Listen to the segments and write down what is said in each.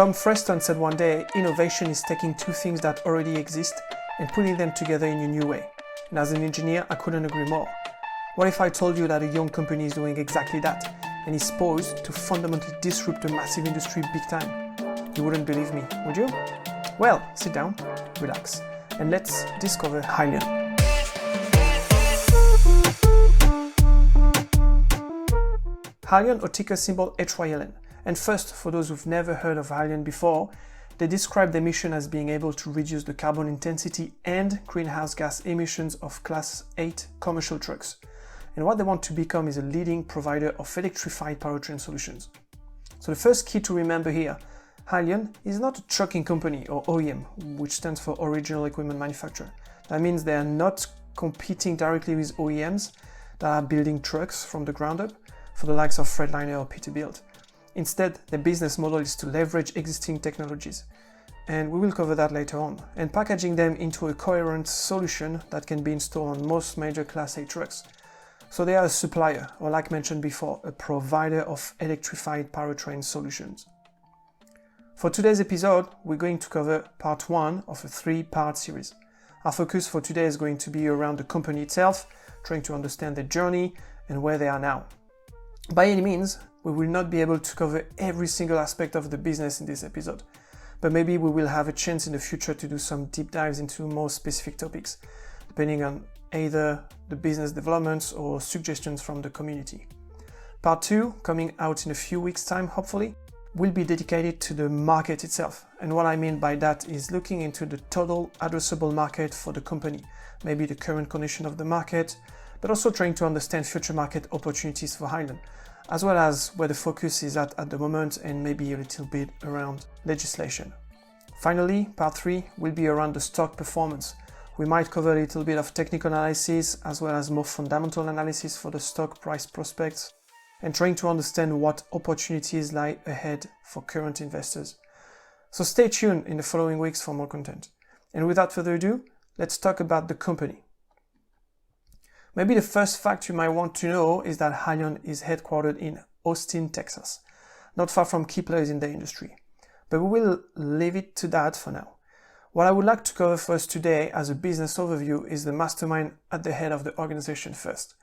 Tom Freston said one day, innovation is taking two things that already exist and putting them together in a new way. And as an engineer, I couldn't agree more. What if I told you that a young company is doing exactly that and is poised to fundamentally disrupt a massive industry big time? You wouldn't believe me, would you? Well, sit down, relax, and let's discover Hyliion. Hyliion, or ticker symbol HYLN. And first, for those who've never heard of Hyliion before, they describe their mission as being able to reduce the carbon intensity and greenhouse gas emissions of Class 8 commercial trucks. And what they want to become is a leading provider of electrified powertrain solutions. So the first key to remember here, Hyliion is not a trucking company or OEM, which stands for Original Equipment Manufacturer. That means they are not competing directly with OEMs that are building trucks from the ground up for the likes of Freightliner or Peterbilt. Instead, their business model is to leverage existing technologies, and we will cover that later on, and packaging them into a coherent solution that can be installed on most major Class 8 trucks. So they are a supplier, or like mentioned before, a provider of electrified powertrain solutions. For today's episode, we're going to cover part 1 of a 3-part series. Our focus for today is going to be around the company itself, trying to understand their journey and where they are now. By any means, we will not be able to cover every single aspect of the business in this episode, but maybe we will have a chance in the future to do some deep dives into more specific topics, depending on either the business developments or suggestions from the community. Part 2, coming out in a few weeks' time, hopefully, will be dedicated to the market itself. And what I mean by that is looking into the total addressable market for the company, maybe the current condition of the market, but also trying to understand future market opportunities for Hyliion, as well as where the focus is at the moment and maybe a little bit around legislation. Finally, part 3 will be around the stock performance. We might cover a little bit of technical analysis as well as more fundamental analysis for the stock price prospects and trying to understand what opportunities lie ahead for current investors. So stay tuned in the following weeks for more content. And without further ado, let's talk about the company. Maybe the first fact you might want to know is that Hyliion is headquartered in Austin, Texas, not far from key players in the industry. But we will leave it to that for now. What I would like to cover first today as a business overview is the mastermind at the head of the organization first.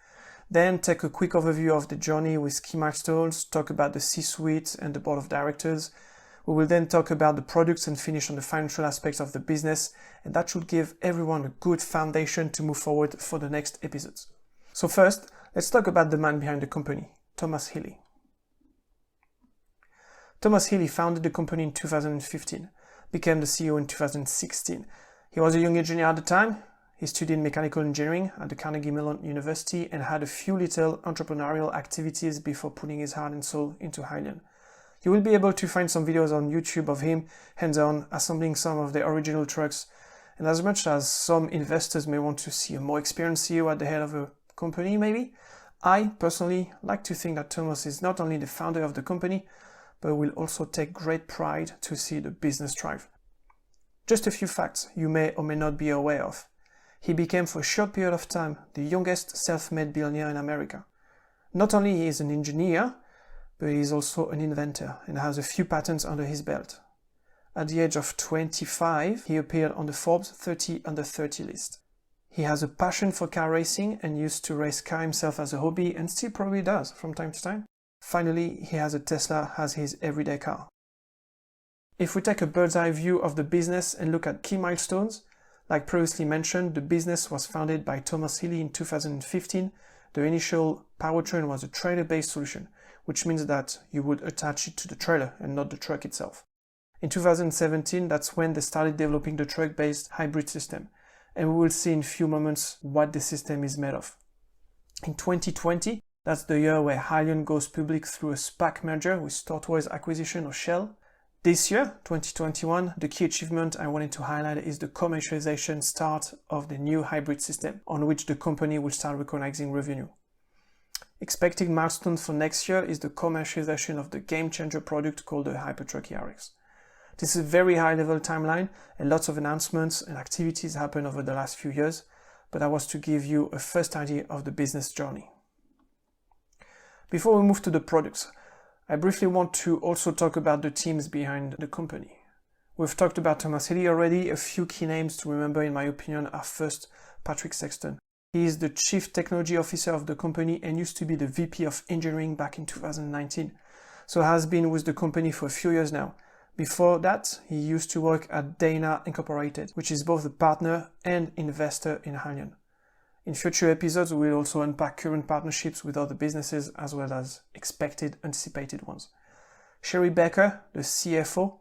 Then take a quick overview of the journey with key milestones, talk about the C-suite and the board of directors. We will then talk about the products and finish on the financial aspects of the business, and that should give everyone a good foundation to move forward for the next episodes. So first, let's talk about the man behind the company, Thomas Healy. Thomas Healy founded the company in 2015, became the CEO in 2016. He was a young engineer at the time. He studied mechanical engineering at the Carnegie Mellon University and had a few little entrepreneurial activities before putting his heart and soul into Hyliion. You will be able to find some videos on YouTube of him hands-on assembling some of the original trucks. And as much as some investors may want to see a more experienced CEO at the head of a company maybe, I personally like to think that Thomas is not only the founder of the company, but will also take great pride to see the business thrive. Just a few facts you may or may not be aware of. He became for a short period of time the youngest self-made billionaire in America. Not only is he an engineer, but he is also an inventor and has a few patents under his belt. At the age of 25, he appeared on the Forbes 30 Under 30 list. He has a passion for car racing and used to race car himself as a hobby and still probably does from time to time. Finally, he has a Tesla as his everyday car. If we take a bird's eye view of the business and look at key milestones, like previously mentioned, the business was founded by Thomas Healy in 2015. The initial powertrain was a trailer-based solution, which means that you would attach it to the trailer and not the truck itself. In 2017, that's when they started developing the truck-based hybrid system, and we will see in a few moments what the system is made of. In 2020, that's the year where Hyliion goes public through a SPAC merger with Tortoise acquisition of Shell. This year, 2021, the key achievement I wanted to highlight is the commercialization start of the new hybrid system, on which the company will start recognizing revenue. Expected milestone for next year is the commercialization of the game-changer product called the Hypertruck ERX. This is a very high-level timeline, and lots of announcements and activities happened over the last few years, but that was to give you a first idea of the business journey. Before we move to the products, I briefly want to also talk about the teams behind the company. We've talked about Thomas Healy already. A few key names to remember, in my opinion, are first Patrick Sexton. He is the Chief Technology Officer of the company and used to be the VP of Engineering back in 2019, so has been with the company for a few years now. Before that, he used to work at Dana Incorporated, which is both a partner and investor in Hyliion. In future episodes, we will also unpack current partnerships with other businesses as well as expected, anticipated ones. Sherry Becker, the CFO,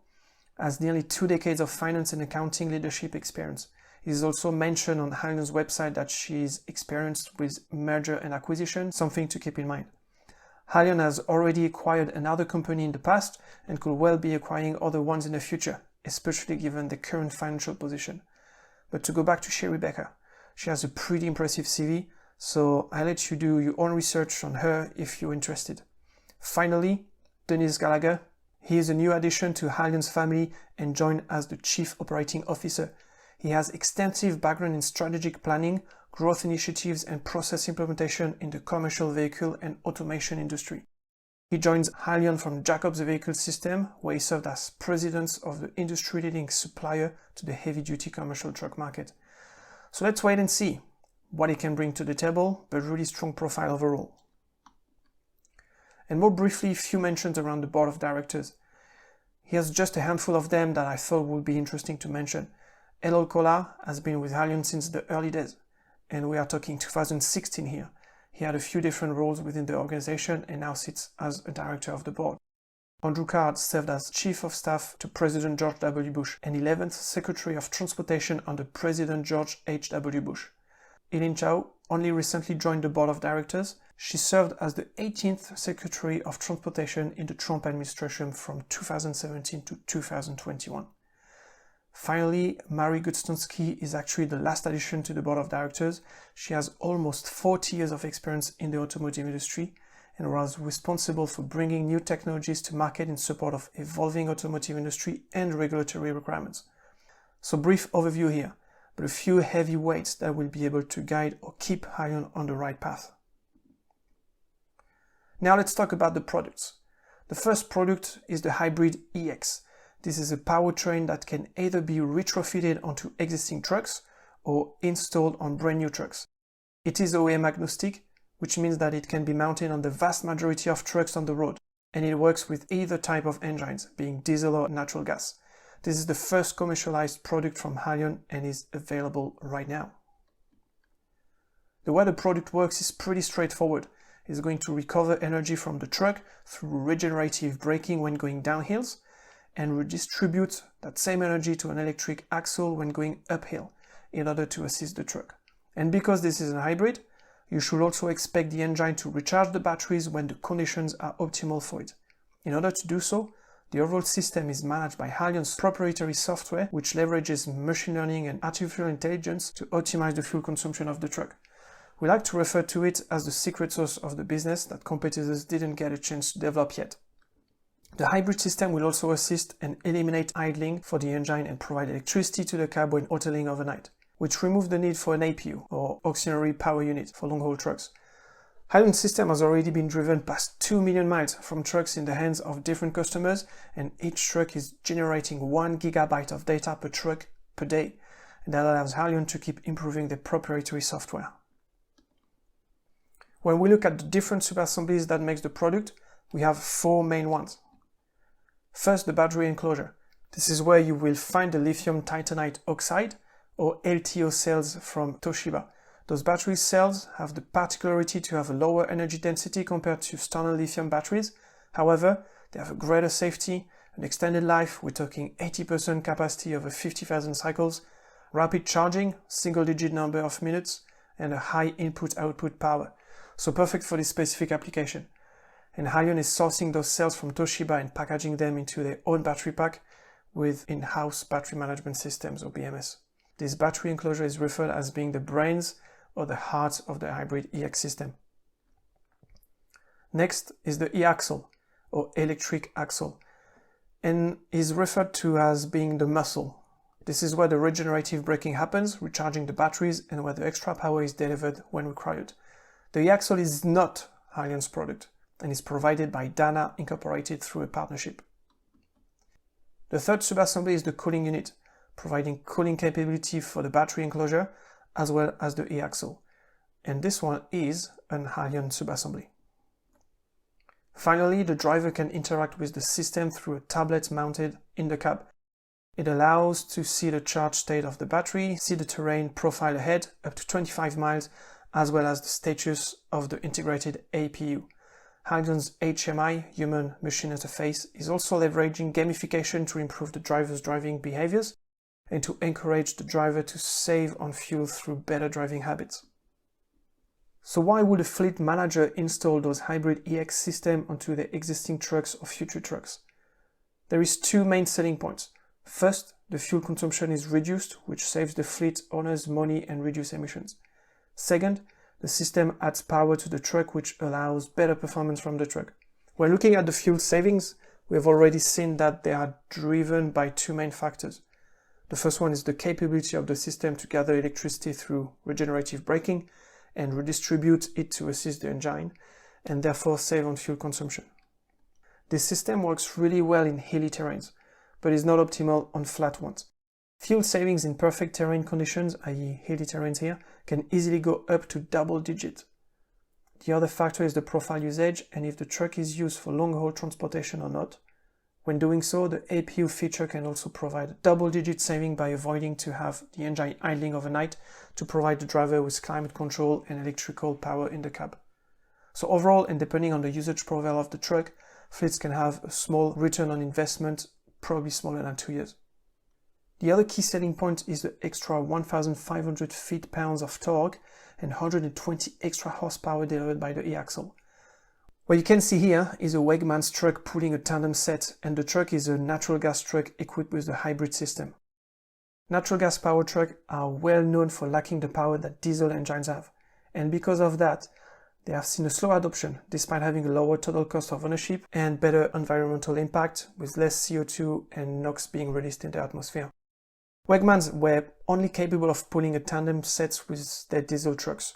has nearly 2 decades of finance and accounting leadership experience. It is also mentioned on Hyliion's website that she is experienced with merger and acquisition, something to keep in mind. Hyliion has already acquired another company in the past and could well be acquiring other ones in the future, especially given the current financial position. But to go back to Sherry Becker, she has a pretty impressive CV, so I'll let you do your own research on her if you're interested. Finally, Dennis Gallagher. He is a new addition to Hyliion's family and joined as the Chief Operating Officer. He has extensive background in strategic planning, growth initiatives, and process implementation in the commercial vehicle and automation industry. He joins Hyliion from Jacobs Vehicle System, where he served as president of the industry-leading supplier to the heavy-duty commercial truck market. So let's wait and see what he can bring to the table, but really strong profile overall. And more briefly, a few mentions around the board of directors. Here's just a handful of them that I thought would be interesting to mention. Elol Kolar has been with Hyliion since the early days, and we are talking 2016 here. He had a few different roles within the organization and now sits as a director of the board. Andrew Card served as Chief of Staff to President George W. Bush and 11th Secretary of Transportation under President George H.W. Bush. Eileen Chao only recently joined the board of directors. She served as the 18th Secretary of Transportation in the Trump administration from 2017 to 2021. Finally, Mary Gutstonsky is actually the last addition to the board of directors. She has almost 40 years of experience in the automotive industry and was responsible for bringing new technologies to market in support of evolving automotive industry and regulatory requirements. So brief overview here, but a few heavyweights that will be able to guide or keep Hyliion on the right path. Now let's talk about the products. The first product is the Hybrid EX. This is a powertrain that can either be retrofitted onto existing trucks or installed on brand new trucks. It is OEM agnostic, which means that it can be mounted on the vast majority of trucks on the road, and it works with either type of engines, being diesel or natural gas. This is the first commercialized product from Hyliion and is available right now. The way the product works is pretty straightforward. It's going to recover energy from the truck through regenerative braking when going downhills, and redistribute that same energy to an electric axle when going uphill in order to assist the truck. And because this is a hybrid, you should also expect the engine to recharge the batteries when the conditions are optimal for it. In order to do so, the overall system is managed by Hyliion's proprietary software, which leverages machine learning and artificial intelligence to optimize the fuel consumption of the truck. We like to refer to it as the secret sauce of the business that competitors didn't get a chance to develop yet. The hybrid system will also assist and eliminate idling for the engine and provide electricity to the cab when idling overnight, which removes the need for an APU, or auxiliary power unit, for long-haul trucks. Hyliion's system has already been driven past 2 million miles from trucks in the hands of different customers, and each truck is generating 1 gigabyte of data per truck per day, and that allows Hyliion to keep improving their proprietary software. When we look at the different subassemblies that makes the product, we have 4 main ones. First, the battery enclosure. This is where you will find the lithium titanite oxide, or LTO cells from Toshiba. Those battery cells have the particularity to have a lower energy density compared to standard lithium batteries. However, they have a greater safety, an extended life, we're talking 80% capacity over 50,000 cycles, rapid charging, single-digit number of minutes, and a high input-output power. So perfect for this specific application. And Hyliion is sourcing those cells from Toshiba and packaging them into their own battery pack with in-house battery management systems, or BMS. This battery enclosure is referred as being the brains or the heart of the Hybrid EX system. Next is the e-axle, or electric axle, and is referred to as being the muscle. This is where the regenerative braking happens, recharging the batteries, and where the extra power is delivered when required. The e-axle is not Hyliion's product. and is provided by Dana Incorporated through a partnership. The third subassembly is the cooling unit, providing cooling capability for the battery enclosure as well as the e-axle. And this one is an Hyliion subassembly. Finally, the driver can interact with the system through a tablet mounted in the cab. It allows to see the charge state of the battery, see the terrain profile ahead up to 25 miles, as well as the status of the integrated APU. Hyliion's HMI, Human Machine Interface, is also leveraging gamification to improve the driver's driving behaviors and to encourage the driver to save on fuel through better driving habits. So why would a fleet manager install those hybrid EX systems onto their existing trucks or future trucks? There is two main selling points. First, the fuel consumption is reduced, which saves the fleet owners money and reduces emissions. Second, the system adds power to the truck, which allows better performance from the truck. When looking at the fuel savings, we have already seen that they are driven by two main factors. The first one is the capability of the system to gather electricity through regenerative braking and redistribute it to assist the engine, and therefore save on fuel consumption. This system works really well in hilly terrains, but is not optimal on flat ones. Fuel savings in perfect terrain conditions, i.e. hilly terrains here, can easily go up to double digit. The other factor is the profile usage and if the truck is used for long-haul transportation or not. When doing so, the APU feature can also provide a double-digit saving by avoiding to have the engine idling overnight to provide the driver with climate control and electrical power in the cab. So overall, and depending on the usage profile of the truck, fleets can have a small return on investment, probably smaller than 2 years. The other key selling point is the extra 1,500 feet-pounds of torque and 120 extra horsepower delivered by the e-axle. What you can see here is a Wegmans truck pulling a tandem set, and the truck is a natural gas truck equipped with the hybrid system. Natural gas powered trucks are well known for lacking the power that diesel engines have, and because of that, they have seen a slow adoption despite having a lower total cost of ownership and better environmental impact with less CO2 and NOx being released in the atmosphere. Wegmans were only capable of pulling a tandem set with their diesel trucks,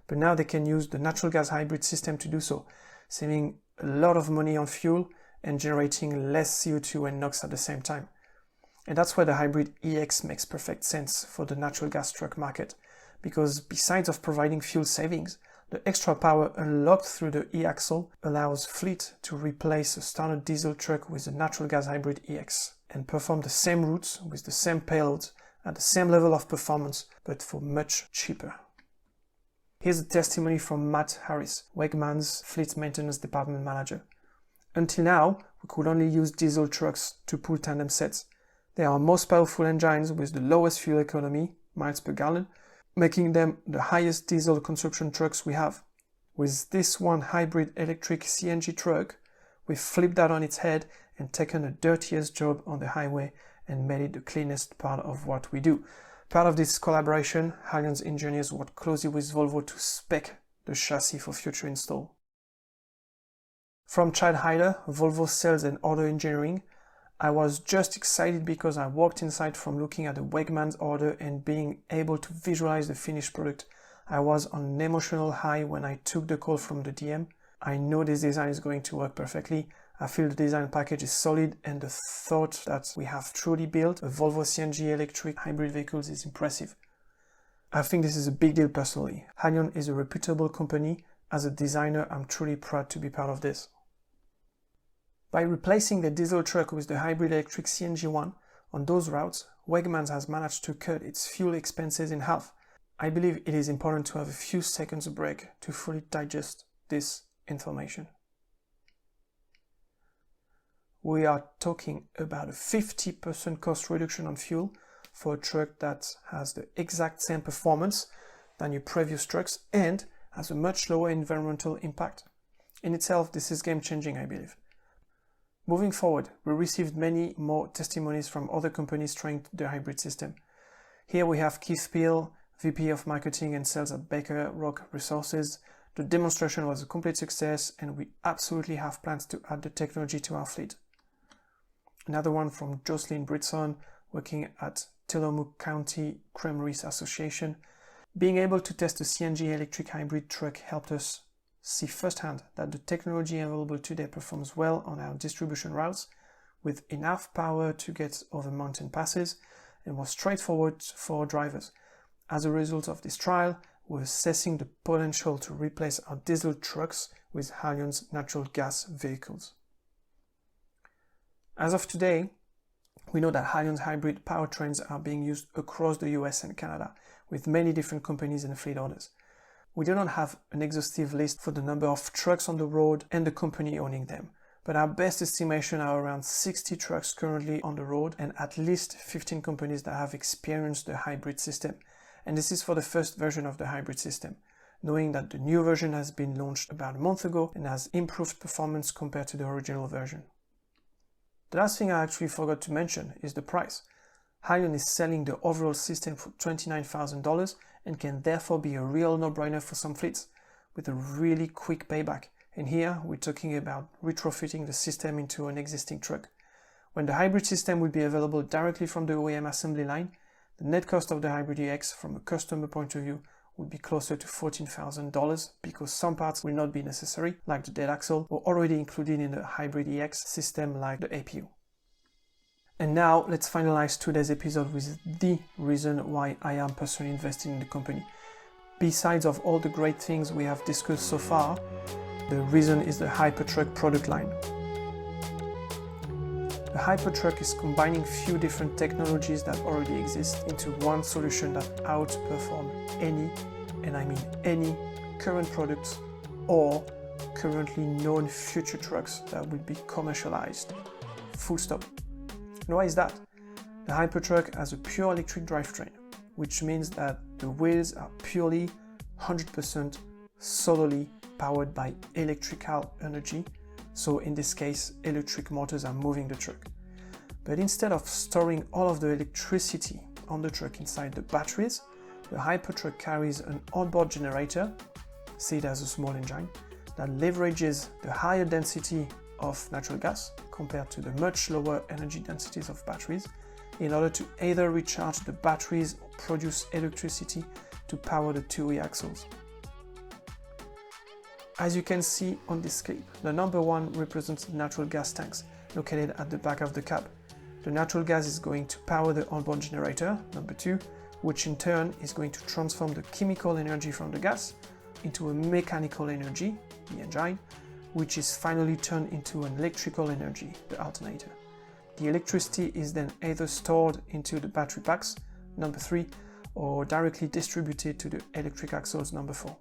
but now they can use the natural gas hybrid system to do so, saving a lot of money on fuel and generating less CO2 and NOx at the same time. And that's why the hybrid EX makes perfect sense for the natural gas truck market, because besides of providing fuel savings, the extra power unlocked through the e-axle allows fleet to replace a standard diesel truck with a natural gas hybrid EX and perform the same routes with the same payloads at the same level of performance, but for much cheaper. Here's a testimony from Matt Harris, Wegmans Fleet Maintenance Department Manager. Until now, we could only use diesel trucks to pull tandem sets. They are most powerful engines with the lowest fuel economy, miles per gallon, making them the highest diesel consumption trucks we have. With this one hybrid electric CNG truck, we flipped that on its head and taken the dirtiest job on the highway and made it the cleanest part of what we do. Part of this collaboration, Hyliion's engineers worked closely with Volvo to spec the chassis for future install. From Chad Hyler, Volvo Sales and Order Engineering, I was just excited because I walked inside from looking at the Wegmans order and being able to visualize the finished product. I was on an emotional high when I took the call from the DM. I know this design is going to work perfectly. I feel the design package is solid and the thought that we have truly built a Volvo CNG electric hybrid vehicles is impressive. I think this is a big deal personally. Hyliion is a reputable company. As a designer, I'm truly proud to be part of this. By replacing the diesel truck with the hybrid electric CNG one, on those routes, Wegmans has managed to cut its fuel expenses in half. I believe it is important to have a few seconds break to fully digest this information. We are talking about a 50% cost reduction on fuel for a truck that has the exact same performance than your previous trucks and has a much lower environmental impact. In itself, this is game-changing, I believe. Moving forward, we received many more testimonies from other companies trying the hybrid system. Here we have Keith Peel, VP of Marketing and Sales at Baker Rock Resources. The demonstration was a complete success and we absolutely have plans to add the technology to our fleet. Another one from Jocelyn Britson, working at Tillamook County Creameries Association. Being able to test a CNG electric hybrid truck helped us see firsthand that the technology available today performs well on our distribution routes with enough power to get over mountain passes and was straightforward for drivers. As a result of this trial, we're assessing the potential to replace our diesel trucks with Hyliion's natural gas vehicles. As of today, we know that Hyliion's hybrid powertrains are being used across the US and Canada, with many different companies and fleet owners. We do not have an exhaustive list for the number of trucks on the road and the company owning them, but our best estimation are around 60 trucks currently on the road and at least 15 companies that have experienced the hybrid system. And this is for the first version of the hybrid system, knowing that the new version has been launched about a month ago and has improved performance compared to the original version. The last thing I actually forgot to mention is the price. Hyliion is selling the overall system for $29,000 and can therefore be a real no-brainer for some fleets, with a really quick payback. And here we're talking about retrofitting the system into an existing truck. When the hybrid system will be available directly from the OEM assembly line, the net cost of the Hybrid EX from a customer point of view would be closer to $14,000 because some parts will not be necessary, like the dead axle, or already included in the Hybrid EX system like the APU. And now let's finalize today's episode with the reason why I am personally investing in the company. Besides of all the great things we have discussed so far, the reason is the Hypertruck product line. The Hypertruck is combining few different technologies that already exist into one solution that outperforms any, and I mean any, current products or currently known future trucks that will be commercialized. Full stop. And why is that? The Hypertruck has a pure electric drivetrain, which means that the wheels are purely 100% solely powered by electrical energy. So in this case, electric motors are moving the truck. But instead of storing all of the electricity on the truck inside the batteries, the Hypertruck carries an onboard generator, see it as a small engine, that leverages the higher density of natural gas compared to the much lower energy densities of batteries in order to either recharge the batteries or produce electricity to power the two e-axles. As you can see on this clip, the number one represents the natural gas tanks located at the back of the cab. The natural gas is going to power the onboard generator, number two, which in turn is going to transform the chemical energy from the gas into a mechanical energy, the engine, which is finally turned into an electrical energy, the alternator. The electricity is then either stored into the battery packs, number three, or directly distributed to the electric axles, number four.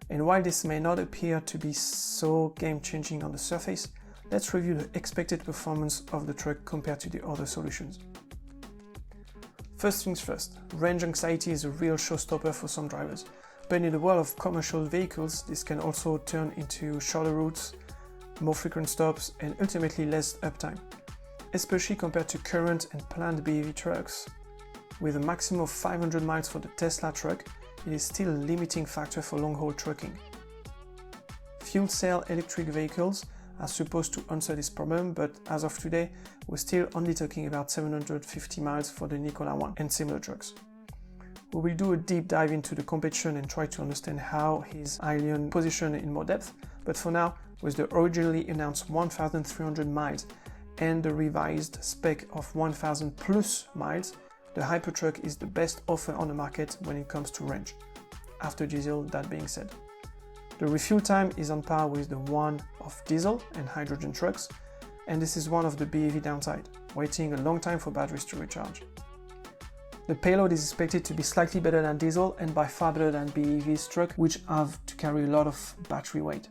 And while this may not appear to be so game-changing on the surface, let's review the expected performance of the truck compared to the other solutions. First things first, range anxiety is a real showstopper for some drivers, but in the world of commercial vehicles, this can also turn into shorter routes, more frequent stops, and ultimately less uptime, especially compared to current and planned BEV trucks. With a maximum of 500 miles for the Tesla truck, it is still a limiting factor for long-haul trucking. Fuel cell electric vehicles are supposed to answer this problem, but as of today, we're still only talking about 750 miles for the Nikola One and similar trucks. We will do a deep dive into the competition and try to understand how is Hyliion positioned in more depth, but for now, with the originally announced 1,300 miles and the revised spec of 1,000 plus miles, the Hypertruck is the best offer on the market when it comes to range. After diesel, that being said. The refuel time is on par with the one of diesel and hydrogen trucks, and this is one of the BEV downside, waiting a long time for batteries to recharge. The payload is expected to be slightly better than diesel and by far better than BEV's truck, which have to carry a lot of battery weight.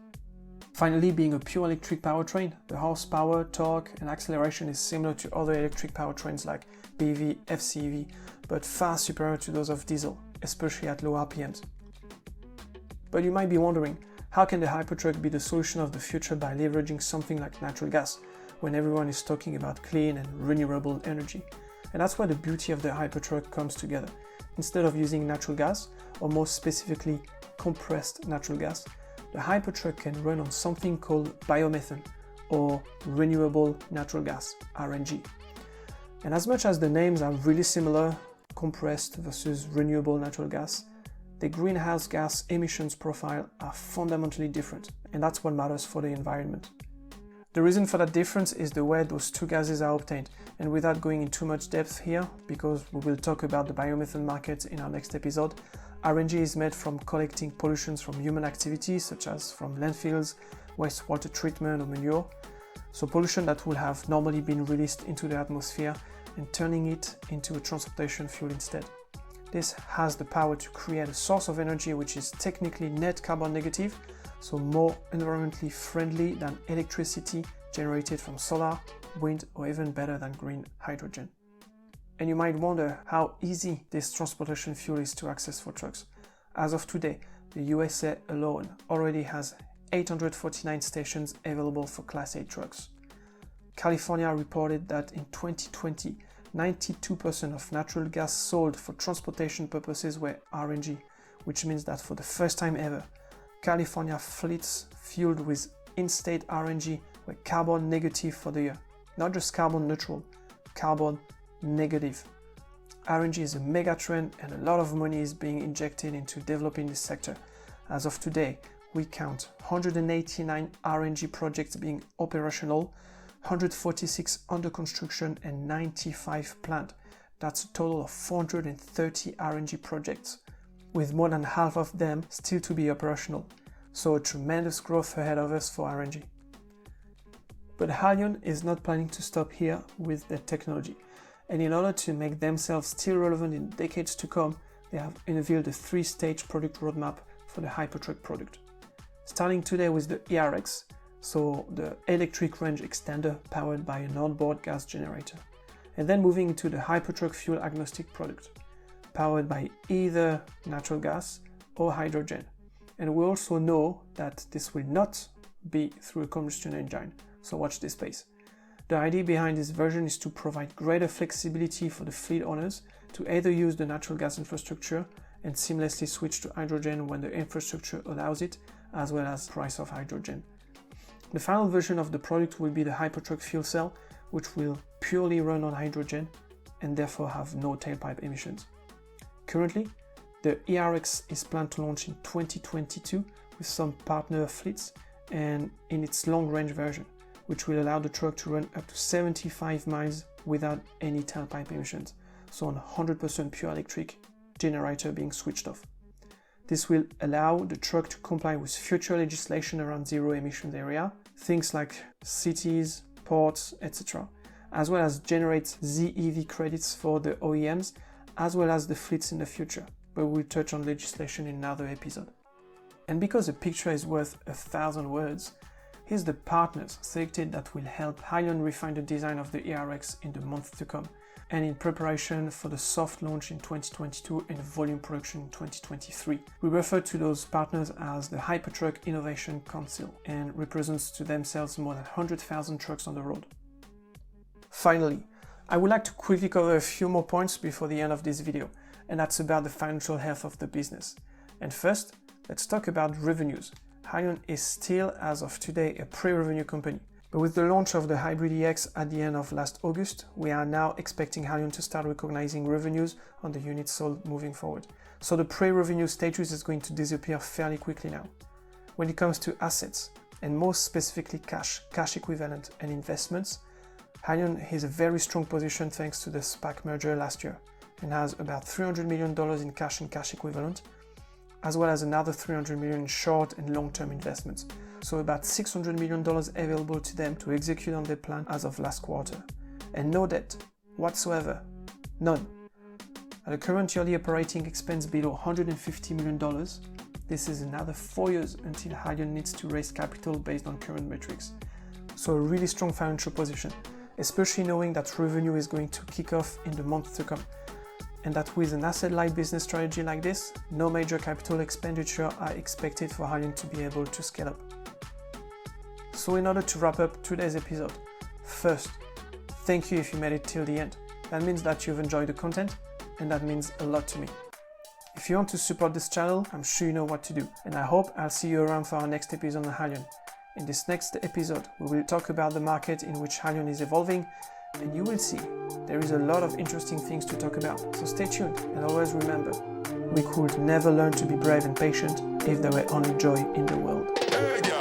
Finally, being a pure electric powertrain, the horsepower, torque, and acceleration is similar to other electric powertrains like BEV, FCEV, but far superior to those of diesel, especially at low RPMs. But you might be wondering, how can the Hypertruck be the solution of the future by leveraging something like natural gas, when everyone is talking about clean and renewable energy? And that's where the beauty of the Hypertruck comes together. Instead of using natural gas, or more specifically compressed natural gas, the Hypertruck can run on something called biomethane, or renewable natural gas, RNG. And as much as the names are really similar, compressed versus renewable natural gas, the greenhouse gas emissions profile are fundamentally different, and that's what matters for the environment. The reason for that difference is the way those two gases are obtained, and without going into too much depth here, because we will talk about the biomethane market in our next episode, RNG is made from collecting pollutions from human activities such as from landfills, wastewater treatment or manure, so pollution that would have normally been released into the atmosphere and turning it into a transportation fuel instead. This has the power to create a source of energy which is technically net carbon negative, so more environmentally friendly than electricity generated from solar, wind, or even better than green hydrogen. And you might wonder how easy this transportation fuel is to access for trucks. As of today, the USA alone already has 849 stations available for Class 8 trucks. California reported that in 2020, 92% of natural gas sold for transportation purposes were RNG, which means that for the first time ever, California fleets fueled with in-state RNG were carbon negative for the year. Not just carbon neutral, carbon negative. RNG is a mega trend and a lot of money is being injected into developing this sector. As of today, we count 189 RNG projects being operational, 146 under construction and 95 planned. That's a total of 430 RNG projects, with more than half of them still to be operational. So a tremendous growth ahead of us for RNG. But Halion is not planning to stop here with their technology. And in order to make themselves still relevant in decades to come, they have unveiled a 3-stage product roadmap for the Hypertruck product. Starting today with the ERX, so the electric range extender powered by an onboard gas generator, and then moving into the Hypertruck fuel agnostic product, powered by either natural gas or hydrogen. And we also know that this will not be through a combustion engine, so watch this space. The idea behind this version is to provide greater flexibility for the fleet owners to either use the natural gas infrastructure and seamlessly switch to hydrogen when the infrastructure allows it, as well as price of hydrogen. The final version of the product will be the Hypertruck fuel cell, which will purely run on hydrogen and therefore have no tailpipe emissions. Currently, the ERX is planned to launch in 2022 with some partner fleets and in its long-range version, which will allow the truck to run up to 75 miles without any tailpipe emissions, so on 100% pure electric generator being switched off. This will allow the truck to comply with future legislation around zero emissions area, things like cities, ports, etc., as well as generate ZEV credits for the OEMs, as well as the fleets in the future, but we'll touch on legislation in another episode. And because a picture is worth 1,000 words, here's the partners selected that will help Hylion refine the design of the ERX in the months to come, and in preparation for the soft launch in 2022 and volume production in 2023. We refer to those partners as the Hypertruck Innovation Council and represents to themselves more than 100,000 trucks on the road. Finally, I would like to quickly cover a few more points before the end of this video, and that's about the financial health of the business. And first, let's talk about revenues. Hylion is still, as of today, a pre-revenue company. But with the launch of the Hybrid EX at the end of last August, we are now expecting Hylion to start recognizing revenues on the units sold moving forward. So the pre-revenue status is going to disappear fairly quickly now. When it comes to assets, and more specifically cash equivalent and investments, Hylion is a very strong position thanks to the SPAC merger last year and has about $300 million in cash and cash equivalent, as well as another $300 million in short and long-term investments. So about $600 million available to them to execute on their plan as of last quarter. And no debt whatsoever, none. At a current yearly operating expense below $150 million, this is another 4 years until Hylion needs to raise capital based on current metrics. So a really strong financial position, especially knowing that revenue is going to kick off in the months to come. And that with an asset-light business strategy like this, no major capital expenditure are expected for Hylion to be able to scale up. So in order to wrap up today's episode, first, thank you if you made it till the end. That means that you've enjoyed the content, and that means a lot to me. If you want to support this channel, I'm sure you know what to do, and I hope I'll see you around for our next episode on Hylion. In this next episode, we will talk about the market in which Hylion is evolving and you will see there is a lot of interesting things to talk about, so stay tuned and always remember, we could never learn to be brave and patient if there were only joy in the world.